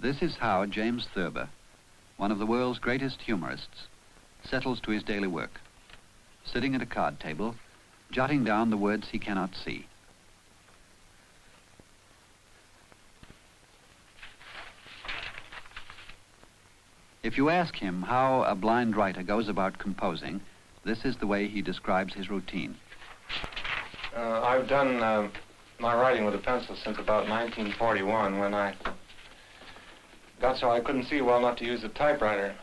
This is how James Thurber, one of the world's greatest humorists, settles to his daily work, sitting at a card table, jotting down the words he cannot see. If you ask him how a blind writer goes about composing, this is the way he describes his routine. I've done my writing with a pencil since about 1941, when I got so I couldn't see well enough to use a typewriter.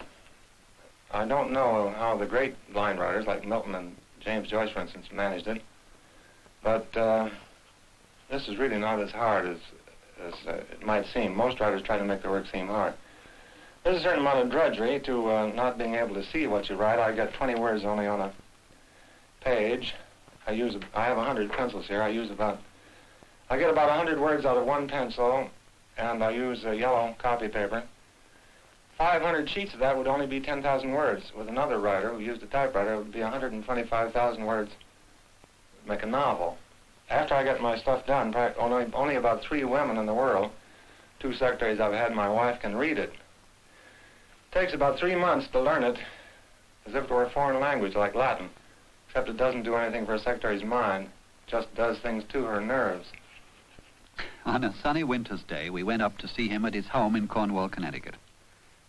I don't know how the great blind writers like Milton and James Joyce, for instance, managed it, but this is really not as hard as it might seem. Most writers try to make their work seem hard. There's a certain amount of drudgery to not being able to see what you write. I get 20 words only on a page. I have 100 pencils here. I get about 100 words out of one pencil, and I use yellow copy paper. 500 sheets of that would only be 10,000 words. With another writer who used a typewriter, it would be 125,000 words to make a novel. After I get my stuff done, only about 3 women in the world, 2 secretaries I've had, my wife, can read it. It takes about 3 months to learn it as if it were a foreign language like Latin, except it doesn't do anything for a secretary's mind, just does things to her nerves. On a sunny winter's day, we went up to see him at his home in Cornwall, Connecticut.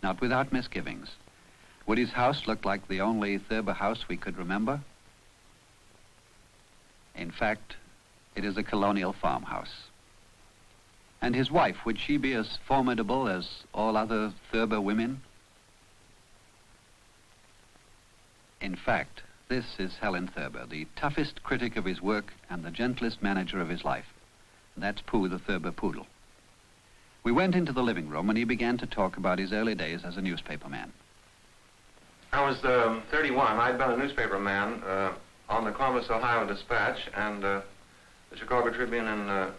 Not without misgivings. Would his house look like the only Thurber house we could remember? In fact, it is a colonial farmhouse. And his wife, would she be as formidable as all other Thurber women? In fact, this is Helen Thurber, the toughest critic of his work and the gentlest manager of his life. And that's Pooh, the Thurber poodle. We went into the living room and he began to talk about his early days as a newspaperman. I was 31. I'd been a newspaperman on the Columbus, Ohio Dispatch and the Chicago Tribune in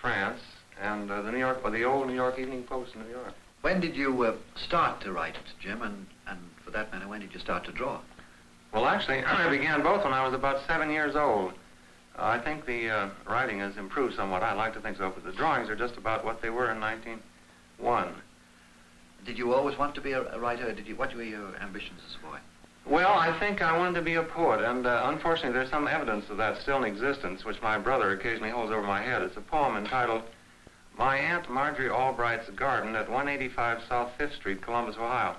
France and the old New York Evening Post in New York. When did you start to write, Jim, and for that matter, when did you start to draw? Well, actually, I began both when I was about 7 years old. I think the writing has improved somewhat. I like to think so, but the drawings are just about what they were in 1901. Did you always want to be a writer? What were your ambitions as a boy? Well, I think I wanted to be a poet, and unfortunately there's some evidence of that still in existence, which my brother occasionally holds over my head. It's a poem entitled My Aunt Marjorie Albright's Garden at 185 South 5th Street, Columbus, Ohio.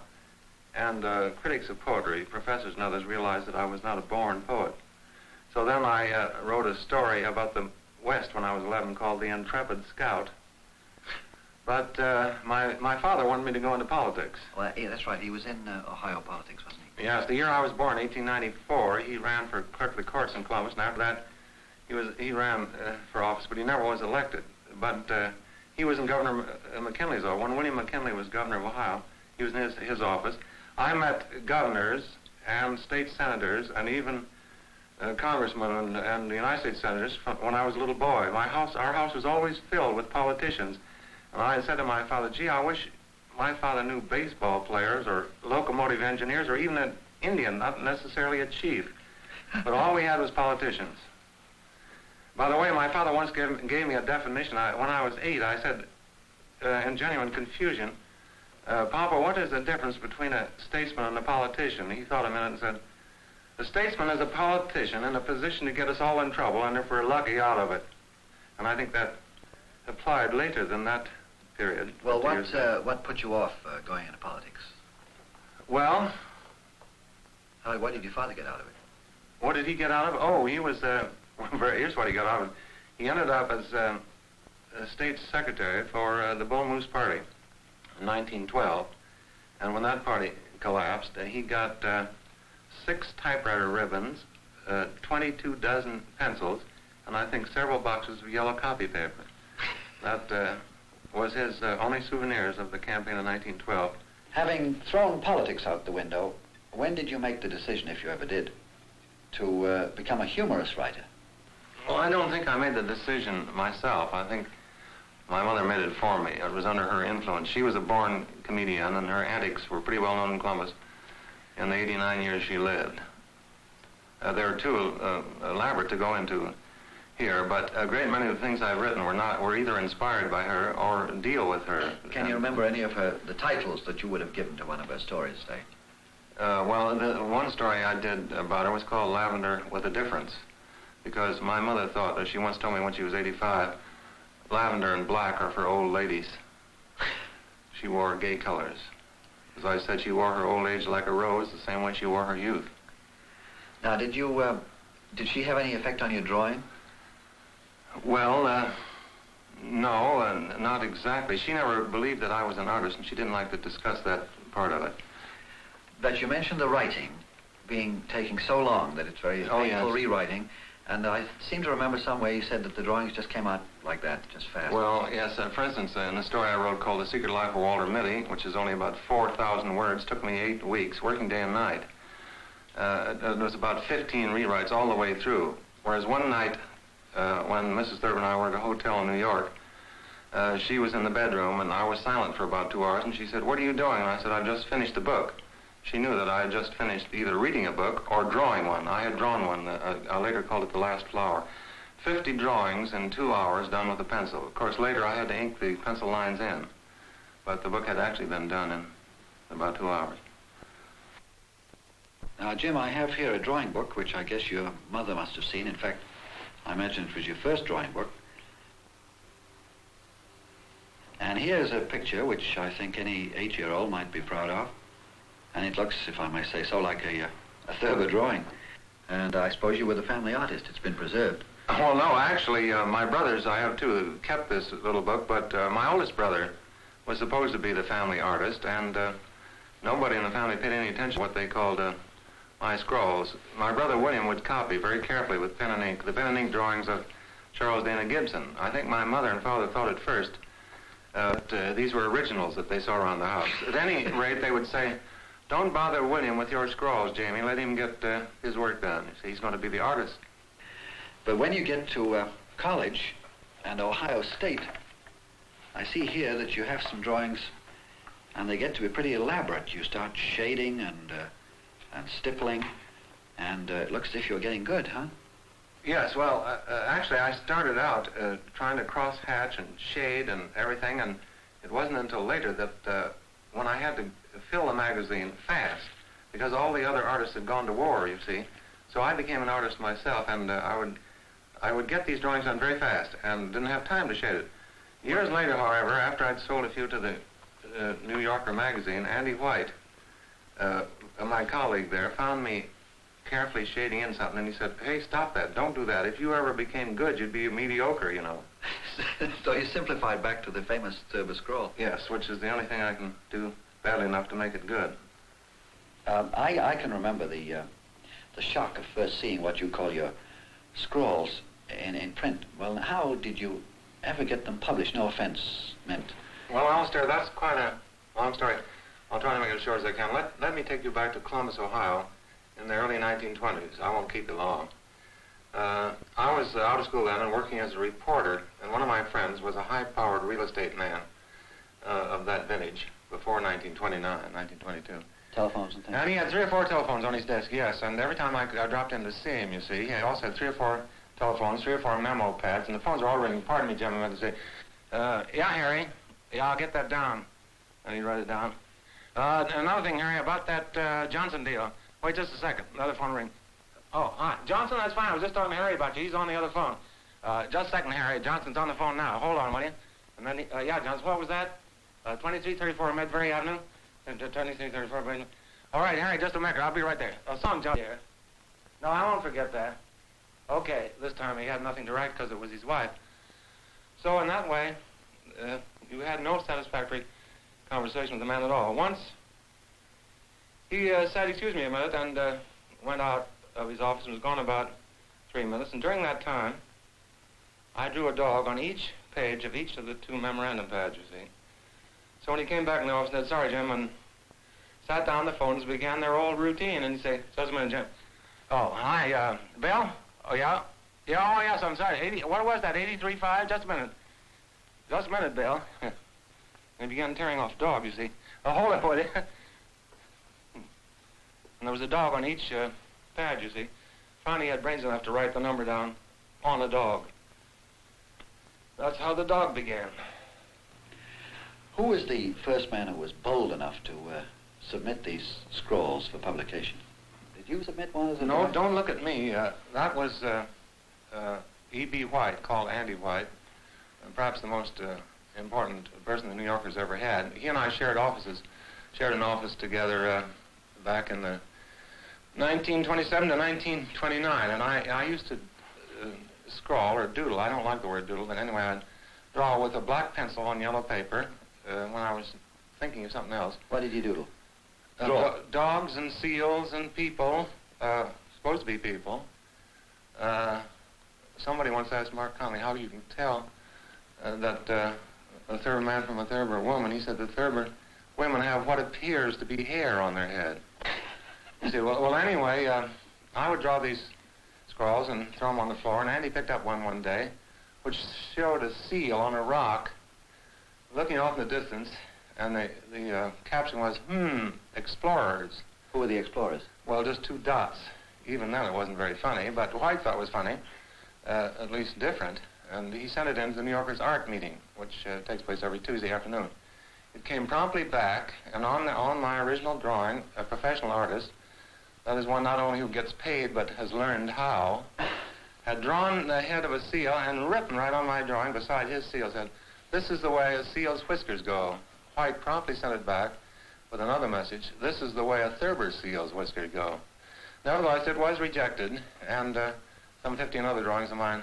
And critics of poetry, professors and others, realized that I was not a born poet. So then I wrote a story about the West when I was 11 called The Intrepid Scout. But my father wanted me to go into politics. Well, yeah, that's right. He was in Ohio politics, wasn't he? Yes, the year I was born, 1894, he ran for clerk of the courts in Columbus, and after that he ran for office, but he never was elected. But he was in Governor McKinley's office. When William McKinley was governor of Ohio, he was in his office. I met governors and state senators and even congressmen and the United States senators when I was a little boy. Our house was always filled with politicians. And I said to my father, gee, I wish my father knew baseball players or locomotive engineers or even an Indian, not necessarily a chief. But all we had was politicians. By the way, my father once gave me a definition. When I was 8, I said, in genuine confusion, Papa, what is the difference between a statesman and a politician? He thought a minute and said, a statesman is a politician in a position to get us all in trouble, and if we're lucky, out of it. And I think that applied later than that period. Well, what put you off going into politics? Well... What did your father get out of it? What did he get out of it? Oh, he was... here's what he got out of it. He ended up as a state secretary for the Bull Moose Party in 1912. And when that party collapsed, he got 6 typewriter ribbons, 22 dozen pencils, and I think several boxes of yellow copy paper. That was his only souvenirs of the campaign of 1912. Having thrown politics out the window, when did you make the decision, if you ever did, to become a humorous writer? Well, I don't think I made the decision myself. I think my mother made it for me. It was under her influence. She was a born comedian, and her antics were pretty well known in Columbus in the 89 years she lived. They were too elaborate to go into here, but a great many of the things I've written were either inspired by her or deal with her. Can you remember any of the titles that you would have given to one of her stories, say? Well, the one story I did about her was called Lavender with a Difference, because my mother thought, as she once told me when she was 85, lavender and black are for old ladies. She wore gay colors. As I said, she wore her old age like a rose, the same way she wore her youth. Now, did she have any effect on your drawing? Well, no, not exactly. She never believed that I was an artist, and she didn't like to discuss that part of it. But you mentioned the writing taking so long that it's very painful rewriting, and I seem to remember somewhere you said that the drawings just came out like that, just fast. Well, yes, for instance, in the story I wrote called The Secret Life of Walter Mitty, which is only about 4,000 words, took me 8 weeks, working day and night. It was about 15 rewrites all the way through, whereas one night, when Mrs. Thurber and I were at a hotel in New York, she was in the bedroom, and I was silent for about 2 hours, and she said, "What are you doing?" And I said, "I've just finished the book." She knew that I had just finished either reading a book or drawing one. I had drawn one. I later called it The Last Flower. 50 drawings in 2 hours done with a pencil. Of course, later I had to ink the pencil lines in, but the book had actually been done in about 2 hours. Now, Jim, I have here a drawing book, which I guess your mother must have seen. In fact, I imagine it was your first drawing book. And here's a picture which I think any 8-year-old might be proud of. And it looks, if I may say so, like a Thurber drawing. And I suppose you were the family artist. It's been preserved. Well, no, actually, my brothers, I have two, kept this little book, but my oldest brother was supposed to be the family artist, and nobody in the family paid any attention to what they called my scrawls. My brother William would copy very carefully with pen and ink the pen and ink drawings of Charles Dana Gibson. I think my mother and father thought at first that these were originals that they saw around the house. At any rate, they would say, "Don't bother William with your scrawls, Jamie. Let him get his work done. You see, he's going to be the artist." But when you get to college and Ohio State, I see here that you have some drawings, and they get to be pretty elaborate. You start shading and stippling, and it looks as if you're getting good, huh? Yes, well, actually, I started out trying to cross-hatch and shade and everything, and it wasn't until later that when I had to fill the magazine fast, because all the other artists had gone to war, you see, so I became an artist myself, and I would get these drawings done very fast and didn't have time to shade it. Years later, however, after I'd sold a few to the New Yorker magazine, Andy White, my colleague there, found me carefully shading in something, and he said, "Hey, stop that. Don't do that. If you ever became good, you'd be mediocre, you know." So you simplified back to the famous Thurber scroll. Yes, which is the only thing I can do badly enough to make it good. I can remember the shock of first seeing what you call your scrawls in print. Well, how did you ever get them published? No offense meant. Well, Alistair, that's quite a long story. I'll try to make it as short as I can. Let me take you back to Columbus, Ohio, in the early 1920s. I won't keep you long. I was out of school then and working as a reporter, and one of my friends was a high-powered real estate man of that vintage, before 1929, 1922. Telephones and things. And he had 3 or 4 telephones on his desk, yes, and every time I dropped in to see him, you see, he also had 3 or 4 telephones, 3 or 4 memo pads, and the phones were all ringing. Pardon me, gentlemen, to say, "Yeah, Harry, yeah, I'll get that down." And he'd write it down. "Another thing, Harry, about that Johnson deal. Wait just a second. Another phone ring. Oh, Johnson, that's fine. I was just talking to Harry about you. He's on the other phone. Just a second, Harry. Johnson's on the phone now. Hold on, will you?" And then, yeah, Johnson, what was that? 2334 Medbury Avenue? 2334 Avenue. All right, Harry, just a minute. I'll be right there. Song, John here. No, I won't forget that. Okay, this time he had nothing to write because it was his wife. So in that way, you had no satisfactory conversation with the man at all. Once, he said, "Excuse me a minute," and went out of his office and was gone about 3 minutes. And during that time, I drew a dog on each page of each of the 2 memorandum pads, you see. So when he came back in the office and said, "Sorry, Jim," and sat down on the phone and began their old routine, and he'd say, "Just a minute, Jim." "Oh, hi, Bill? Oh, yeah? Yeah, oh, yes, I'm sorry. What was that, 83.5? Just a minute. Just a minute, Bill." And he began tearing off the dog, you see. "Hold it, will you?" And there was a dog on each pad, you see. Finally, he had brains enough to write the number down on a dog. That's how the dog began. Who was the first man who was bold enough to submit these scrawls for publication? Did you submit one as a No, drawing? don't look at me. That was E.B. White, called Andy White, perhaps the most important person the New Yorkers ever had. He and I shared an office together back in the 1927 to 1929, and I used to scrawl or doodle. I don't like the word doodle, but anyway, I'd draw with a black pencil on yellow paper when I was thinking of something else. What did you doodle? Dogs and seals and people, supposed to be people. Somebody once asked Mark Conley how you can tell that a Thurber man from a Thurber woman. He said that Thurber women have what appears to be hair on their head. You see, well anyway, I would draw these scrawls and throw them on the floor, and Andy picked up one day, which showed a seal on a rock, looking off in the distance, and the caption was, explorers. Who were the explorers? Well, just two dots. Even then it wasn't very funny, but White thought it was funny, at least different, and he sent it in to the New Yorkers art meeting, which takes place every Tuesday afternoon. It came promptly back, and on my original drawing, a professional artist, that is one not only who gets paid but has learned how, had drawn the head of a seal and written right on my drawing beside his seal, said, "This is the way a seal's whiskers go." White promptly sent it back with another message, "This is the way a Thurber seal's whiskers go." Nevertheless, it was rejected, and some 15 other drawings of mine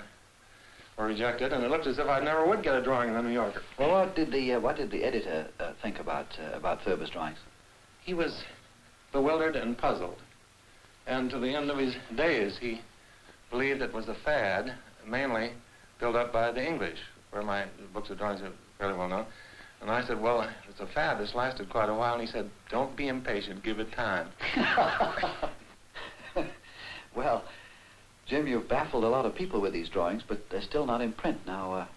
were rejected, and it looked as if I never would get a drawing in the New Yorker. Well, what did the editor think about Thurber's drawings? He was bewildered and puzzled, and to the end of his days, he believed it was a fad, mainly built up by the English, where my books of drawings are fairly well known. And I said, well, it's a fad. This lasted quite a while. And he said, don't be impatient. Give it time. Well, Jim, you've baffled a lot of people with these drawings, but they're still not in print. Now,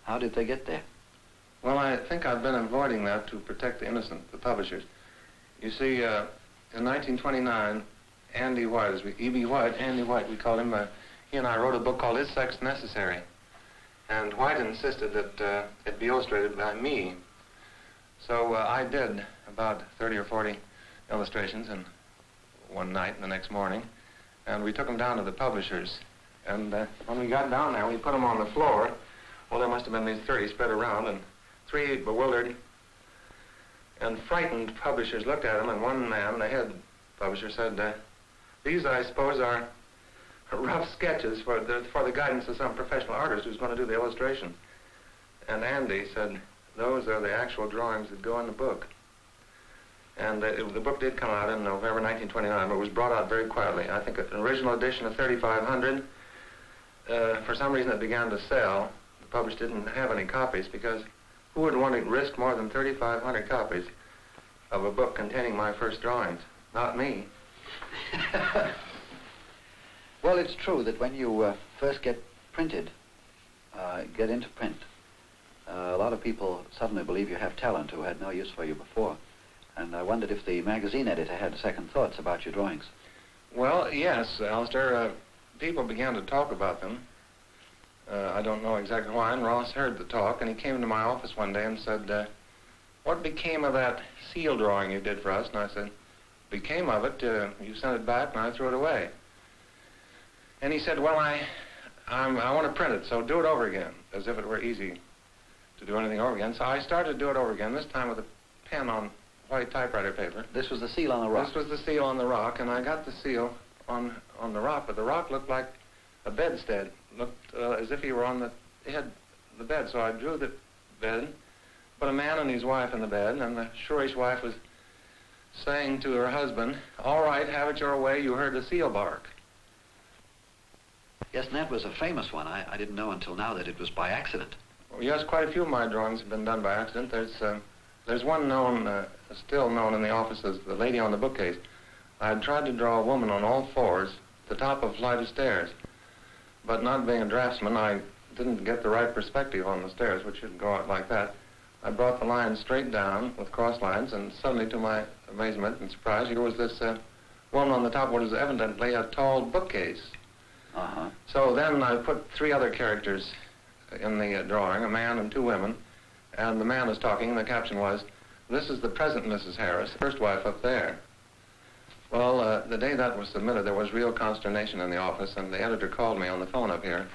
how did they get there? Well, I think I've been avoiding that to protect the innocent, the publishers. You see, in 1929, Andy White, E.B. White, Andy White, we called him, he and I wrote a book called Is Sex Necessary? And White insisted that it be illustrated by me. So I did about 30 or 40 illustrations in one night and the next morning. And we took them down to the publishers. And when we got down there, we put them on the floor. Well, there must have been these 30 spread around, and 3 bewildered and frightened publishers looked at them, and one man, the head publisher, said, these, I suppose, are rough sketches for the guidance of some professional artist who's going to do the illustration. And Andy said, those are the actual drawings that go in the book. And the book did come out in November 1929, but it was brought out very quietly. I think an original edition of 3,500, for some reason it began to sell. The publisher didn't have any copies, because who would want to risk more than 3,500 copies of a book containing my first drawings? Not me. Well, it's true that when you first get into print, a lot of people suddenly believe you have talent who had no use for you before. And I wondered if the magazine editor had second thoughts about your drawings. Well, yes, Alistair. People began to talk about them. I don't know exactly why, and Ross heard the talk, and he came to my office one day and said, what became of that seal drawing you did for us? And I said, became of it? You sent it back, and I threw it away. And he said, well, I want to print it, so do it over again, as if it were easy to do anything over again. So I started to do it over again, this time with a pen on white typewriter paper. This was the seal on the rock? This was the seal on the rock, and I got the seal on the rock, but the rock looked like a bedstead. Looked as if he were on the head of the bed. So I drew the bed, put a man and his wife in the bed, and the shrewish wife was saying to her husband, all right, have it your way, you heard the seal bark. Yes, and that was a famous one. I didn't know until now that it was by accident. Well, yes, quite a few of my drawings have been done by accident. There's one known, still known in the office as the lady on the bookcase. I had tried to draw a woman on all fours at the top of a flight of stairs. But not being a draftsman, I didn't get the right perspective on the stairs, which should go out like that. I brought the line straight down with cross lines, and suddenly, to my amazement and surprise, here was this woman on the top of what is evidently a tall bookcase. Uh-huh. So then I put 3 other characters in the drawing, a man and 2 women, and the man was talking, and the caption was, "This is the present Mrs. Harris, first wife up there." Well, the day that was submitted, there was real consternation in the office, and the editor called me on the phone up here,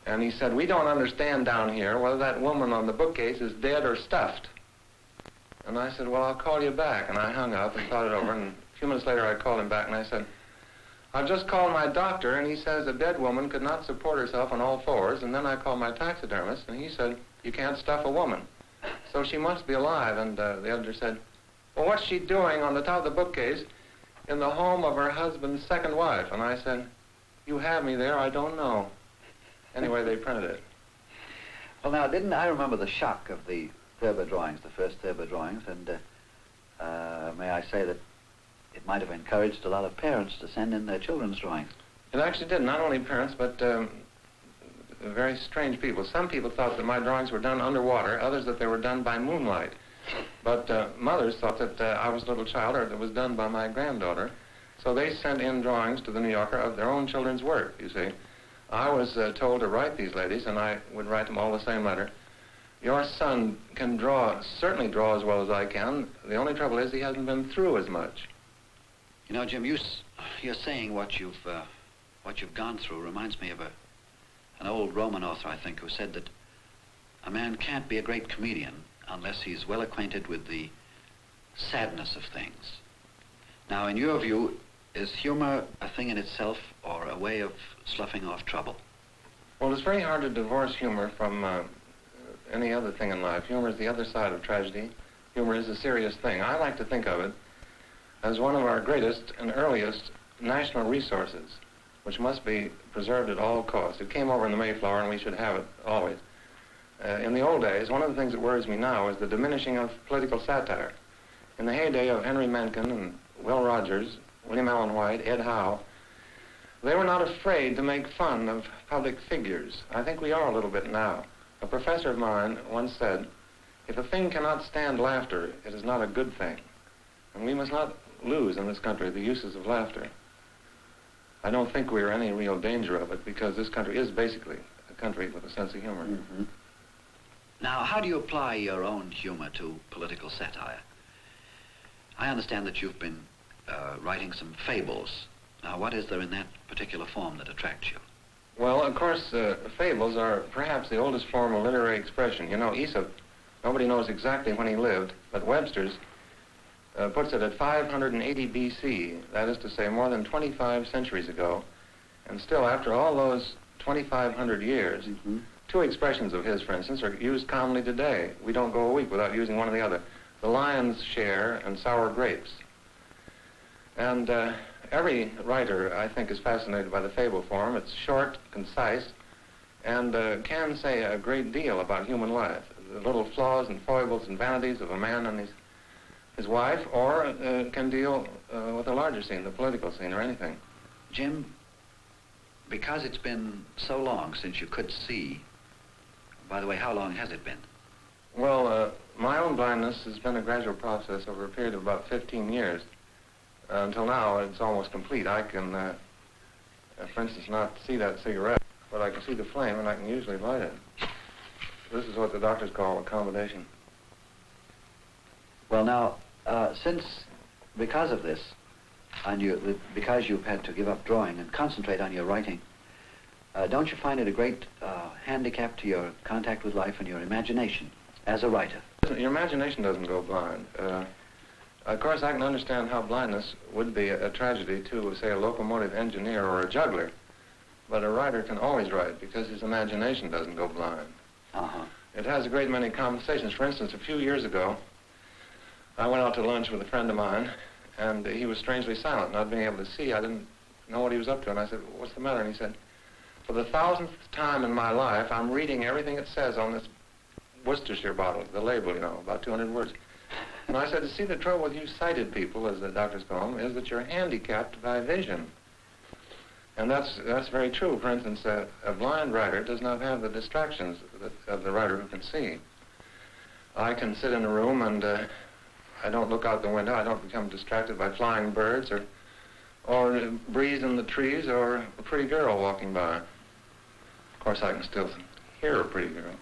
and he said, "We don't understand down here whether that woman on the bookcase is dead or stuffed." And I said, "Well, I'll call you back," and I hung up and thought it over, and a few minutes later I called him back, and I said, "I've just called my doctor, and he says a dead woman could not support herself on all fours, and then I called my taxidermist, and he said, you can't stuff a woman. So she must be alive." And the editor said, "Well, what's she doing on the top of the bookcase in the home of her husband's second wife?" And I said, "You have me there, I don't know." Anyway, they printed it. Well, now, didn't I remember the shock of the Thurber drawings, the first Thurber drawings, and may I say that it might have encouraged a lot of parents to send in their children's drawings. It actually did, not only parents, but very strange people. Some people thought that my drawings were done underwater, others that they were done by moonlight. But mothers thought that I was a little child, or that it was done by my granddaughter. So they sent in drawings to the New Yorker of their own children's work, you see. I was told to write these ladies, and I would write them all the same letter. "Your son can draw, certainly draw as well as I can. The only trouble is he hasn't been through as much." You know, Jim, you're saying what you've gone through reminds me of an old Roman author, I think, who said that a man can't be a great comedian unless he's well acquainted with the sadness of things. Now, in your view, is humor a thing in itself or a way of sloughing off trouble? Well, it's very hard to divorce humor from any other thing in life. Humor is the other side of tragedy. Humor is a serious thing. I like to think of it as one of our greatest and earliest national resources, which must be preserved at all costs. It came over in the Mayflower, and we should have it always. In the old days, one of the things that worries me now is the diminishing of political satire. In the heyday of Henry Mencken and Will Rogers, William Allen White, Ed Howe, they were not afraid to make fun of public figures. I think we are a little bit now. A professor of mine once said, "If a thing cannot stand laughter, it is not a good thing." And we must not lose in this country the uses of laughter. I don't think we're in any real danger of it, because this country is basically a country with a sense of humor. Mm-hmm. Now, how do you apply your own humor to political satire? I understand that you've been writing some fables. Now, what is there in that particular form that attracts you? Well, of course, fables are perhaps the oldest form of literary expression. You know, Aesop, nobody knows exactly when he lived, but Webster's puts it at 580 B.C., that is to say more than 25 centuries ago. And still, after all those 2,500 years, Mm-hmm. 2 expressions of his, for instance, are used commonly today. We don't go a week without using one or the other. The lion's share and sour grapes. And every writer, I think, is fascinated by the fable form. It's short, concise, and can say a great deal about human life. The little flaws and foibles and vanities of a man and his wife, or can deal with a larger scene, the political scene, or anything. Jim, because it's been so long since you could see, by the way, how long has it been? Well, my own blindness has been a gradual process over a period of about 15 years. Until now, it's almost complete. I can, for instance, not see that cigarette, but I can see the flame, and I can usually light it. This is what the doctors call accommodation. Well, now, because of this, and because you've had to give up drawing and concentrate on your writing, don't you find it a great handicap to your contact with life and your imagination as a writer? Your imagination doesn't go blind. Of course, I can understand how blindness would be a tragedy to, say, a locomotive engineer or a juggler. But a writer can always write because his imagination doesn't go blind. Uh-huh. It has a great many compensations. For instance, a few years ago, I went out to lunch with a friend of mine, and he was strangely silent, not being able to see. I didn't know what he was up to, and I said, "What's the matter?" And he said, "For the 1,000th time in my life, I'm reading everything it says on this Worcestershire bottle, the label, you know, about 200 words. And I said, see, the trouble with you sighted people, as the doctors call them, is that you're handicapped by vision. And that's very true. For instance, a blind writer does not have the distractions of the writer who can see. I can sit in a room and I don't look out the window. I don't become distracted by flying birds or or a breeze in the trees, or a pretty girl walking by. Of course, I can still hear a pretty girl.